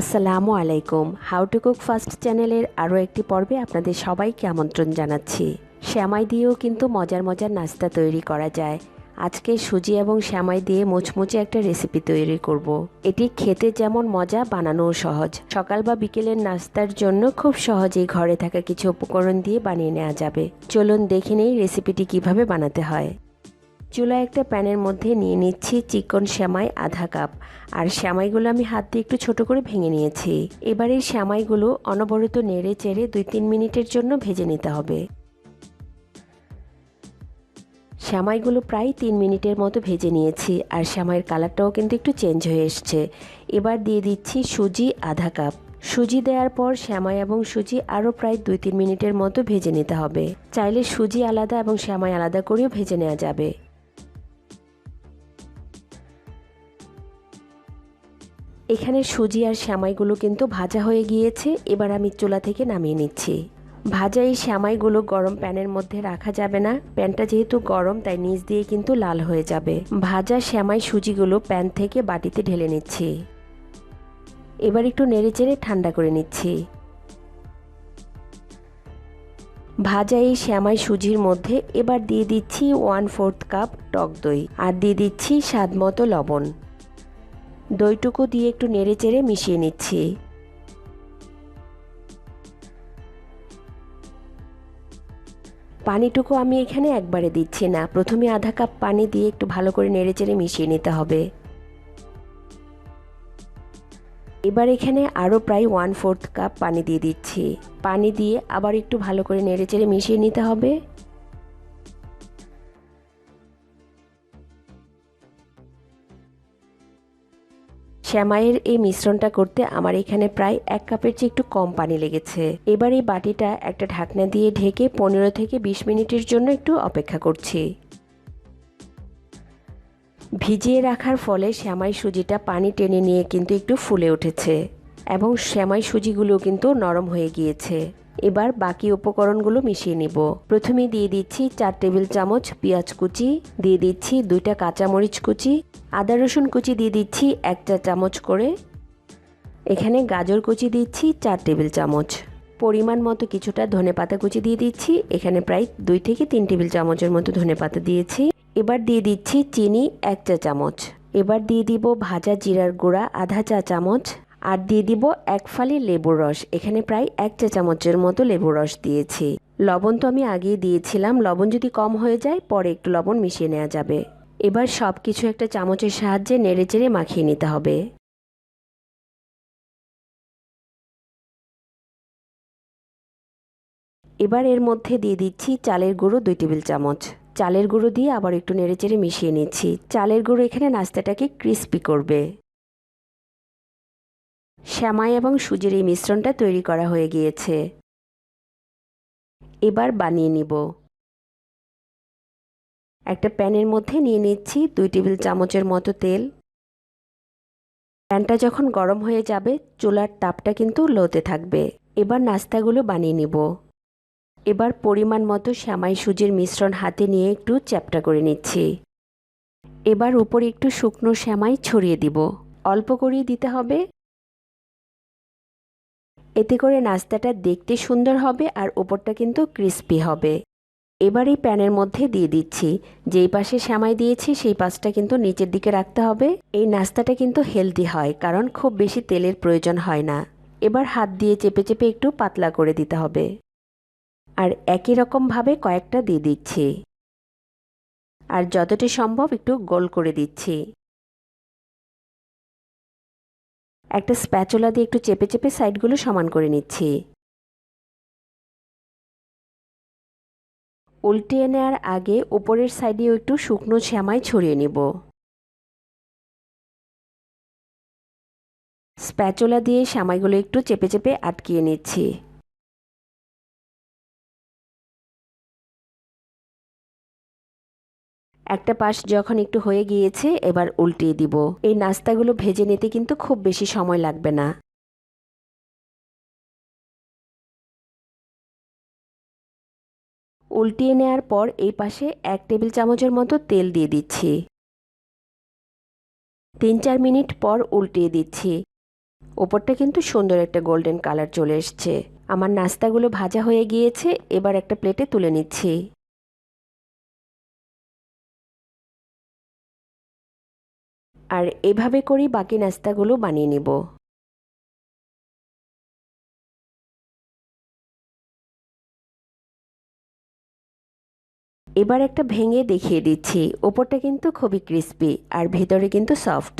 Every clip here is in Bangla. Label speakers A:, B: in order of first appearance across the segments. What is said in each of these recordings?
A: আসসালামু আলাইকুম। হাউ টু কুক ফার্স্ট চ্যানেলের আরও একটি পর্বে আপনাদের সবাইকে আমন্ত্রণ জানাচ্ছি। শ্যামাই দিয়েও কিন্তু মজার মজার নাস্তা তৈরি করা যায়। আজকে সুজি এবং শ্যামাই দিয়ে মুচমুচে একটা রেসিপি তৈরি করব। এটি খেতে যেমন মজা, বানানোও সহজ। সকাল বা বিকেলের নাস্তার জন্য খুব সহজেই ঘরে থাকা কিছু উপকরণ দিয়ে বানিয়ে নেওয়া যাবে। চলুন দেখে নেই রেসিপিটি কিভাবে বানাতে হয়। চুলায় একটা প্যানের মধ্যে নিয়ে নিচ্ছি চিকন শ্যামাই আধা কাপ। আর শ্যামাইগুলো আমি হাত দিয়ে একটু ছোট করে ভেঙে নিয়েছি। এবার এই শ্যামাইগুলো অনবরত নেড়ে চেড়ে 2-3 মিনিটের জন্য ভেজে নিতে হবে। শ্যামাইগুলো প্রায় 3 মিনিটের মতো ভেজে নিয়েছি, আর শ্যামাইয়ের কালারটাও কিন্তু একটু চেঞ্জ হয়ে এসছে। এবার দিয়ে দিচ্ছি সুজি আধা কাপ। সুজি দেওয়ার পর শ্যামাই এবং সুজি আরও প্রায় 2-3 মিনিটের মতো ভেজে নিতে হবে। চাইলে সুজি আলাদা এবং শ্যামাই আলাদা করেও ভেজে নেওয়া যাবে। এখানে সুজি আর শ্যামাইগুলো কিন্তু ভাজা হয়ে গিয়েছে। এবার আমি চুলা থেকে নামিয়ে নিচ্ছি। ভাজা এই শ্যামাইগুলো গরম প্যানের মধ্যে রাখা যাবে না। প্যানটা যেহেতু গরম, তাই নিচ দিয়ে কিন্তু লাল হয়ে যাবে। ভাজা শ্যামাই সুজিগুলো প্যান থেকে বাটিতে ঢেলে নিচ্ছি। এবার একটু নেড়েচেড়ে ঠান্ডা করে নিচ্ছি। ভাজা এই শ্যামাই সুজির মধ্যে এবার দিয়ে দিচ্ছি 1/4 কাপ টক দই, আর দিয়ে দিচ্ছি স্বাদ মতো লবণ। দইটুকু দিয়ে একটু নেড়েচেড়ে মিশিয়ে নিচ্ছি। পানিটুকু আমি এখানে একবারে দিচ্ছি না, প্রথমে আধা কাপ পানি দিয়ে একটু ভালো করে নেড়েচেড়ে মিশিয়ে নিতে হবে। এবার এখানে আরও প্রায় 1/4 কাপ পানি দিয়ে দিচ্ছি। পানি দিয়ে আবার একটু ভালো করে নেড়েচেড়ে মিশিয়ে নিতে হবে। শ্যামাইয়ের এই মিশ্রণটা করতে আমার এখানে প্রায় 1 কাপের চেয়ে একটু কম পানি লেগেছে। এবার এই বাটিটা একটা ঢাকনা দিয়ে ঢেকে 15 থেকে 20 মিনিটের জন্য একটু অপেক্ষা করছি। ভিজিয়ে রাখার ফলে শ্যামাই সুজিটা পানি টেনে নিয়ে কিন্তু একটু ফুলে উঠেছে, এবং শ্যামাই সুজিগুলো কিন্তু নরম হয়ে গিয়েছে। এবার বাকি উপকরণগুলো মিশিয়ে নিব। প্রথমে দিয়ে দিচ্ছি 4 টেবিল চামচ পেঁয়াজ কুচি, দিয়ে দিচ্ছি 2টা কাঁচামরিচ কুচি, আদা রসুন কুচি দিয়ে দিচ্ছি 1 চা চামচ করে। এখানে গাজর কুচি দিচ্ছি 4 টেবিল চামচ। পরিমাণ মতো কিছুটা ধনেপাতা কুচি দিয়ে দিচ্ছি। এখানে প্রায় 2 থেকে 3 টেবিল চামচের মতো ধনেপাতা দিয়েছি। এবার দিয়ে দিচ্ছি চিনি 1 চা চামচ। এবার দিয়ে দিব ভাজা জিরার গুঁড়া আধা চা চামচ, আর দিয়ে দিব 1 ফালি লেবুর রস। এখানে প্রায় 1 চা চামচের মতো লেবুর রস দিয়েছি। লবণ তো আমি আগেই দিয়েছিলাম, লবণ যদি কম হয়ে যায় পরে একটু লবণ মিশিয়ে নেওয়া যাবে। এবার সব কিছু একটা চামচের সাহায্যে নেড়েচেড়ে মাখিয়ে নিতে হবে। এবার এর মধ্যে দিয়ে দিচ্ছি চালের গুঁড়ো 2 টেবিল চামচ। চালের গুঁড়ো দিয়ে আবার একটু নেড়েচেড়ে মিশিয়ে নিচ্ছি। চালের গুঁড়ো এখানে নাস্তাটাকে ক্রিস্পি করবে। শ্যামাই এবং সুজির এই মিশ্রণটা তৈরি করা হয়ে গিয়েছে। এবার বানিয়ে নিব। একটা প্যানের মধ্যে নিয়ে নিচ্ছি 2 টেবিল চামচের মতো তেল। প্যানটা যখন গরম হয়ে যাবে চুলার তাপটা কিন্তু লোতে থাকবে। এবার নাস্তাগুলো বানিয়ে নিব। এবার পরিমাণ মতো শ্যামাই সুজির মিশ্রণ হাতে নিয়ে একটু চ্যাপ্টা করে নিচ্ছি। এবার উপরে একটু শুকনো শ্যামাই ছড়িয়ে দিব। অল্প করেই দিতে হবে। এতে করে নাস্তাটা দেখতে সুন্দর হবে আর উপরটা কিন্তু ক্রিস্পি হবে। এবার এই প্যানের মধ্যে দিয়ে দিচ্ছি। যেই পাশে শ্যামাই দিয়েছি সেই পাশটা কিন্তু নিচের দিকে রাখতে হবে। এই নাস্তাটা কিন্তু হেলদি হয়, কারণ খুব বেশি তেলের প্রয়োজন হয় না। এবার হাত দিয়ে চেপে চেপে একটু পাতলা করে দিতে হবে। আর একই রকমভাবে কয়েকটা দিয়ে দিচ্ছি। আর যতটা সম্ভব একটু গোল করে দিচ্ছি। একটা স্প্যাচুলা দিয়ে একটু চেপে চেপে সাইডগুলো সমান করে নিচ্ছি। উল্টিয়ে নেওয়ার আগে উপরের সাইডেও একটু শুকনো শ্যামাই ছড়িয়ে নিব। স্প্যাচুলা দিয়ে শ্যামাইগুলো একটু চেপে চেপে আটকিয়ে নিচ্ছি। একটা পাশ যখন একটু হয়ে গিয়েছে এবার উল্টিয়ে দিব। এই নাস্তাগুলো ভেজে নিতে কিন্তু খুব বেশি সময় লাগবে না। উল্টিয়ে নেওয়ার পর এই পাশে 1 টেবিল চামচের মতো তেল দিয়ে দিচ্ছি। 3-4 মিনিট পর উল্টিয়ে দিচ্ছি। ওপরটা কিন্তু সুন্দর একটা গোল্ডেন কালার চলে এসছে। আমার নাস্তাগুলো ভাজা হয়ে গিয়েছে, এবার একটা প্লেটে তুলে নিচ্ছি। আর এভাবে করেই বাকি নাস্তাগুলো বানিয়ে নিব। এবার একটা ভেঙে দেখিয়ে দিচ্ছি, ওপরটা কিন্তু খুবই ক্রিস্পি আর ভেতরে কিন্তু সফট।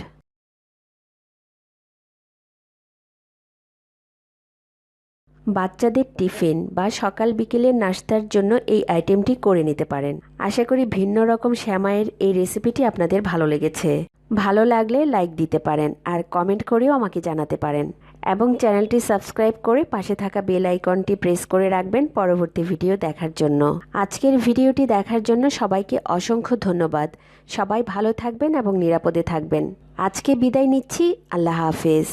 A: বাচ্চাদের টিফিন বা সকাল বিকেলের নাস্তার জন্য এই আইটেমটি করে নিতে পারেন। আশা করি ভিন্ন রকম সেমাইয়ের এই রেসিপিটি আপনাদের ভালো লেগেছে। ভালো লাগলে লাইক দিতে পারেন আর কমেন্ট করেও আমাকে জানাতে পারেন, এবং চ্যানেলটি সাবস্ক্রাইব করে পাশে থাকা বেল আইকনটি প্রেস করে রাখবেন পরবর্তী ভিডিও দেখার জন্য। আজকের ভিডিওটি দেখার জন্য সবাইকে অসংখ্য ধন্যবাদ। সবাই ভালো থাকবেন এবং নিরাপদে থাকবেন। আজকে বিদায় নিচ্ছি। আল্লাহ হাফেজ।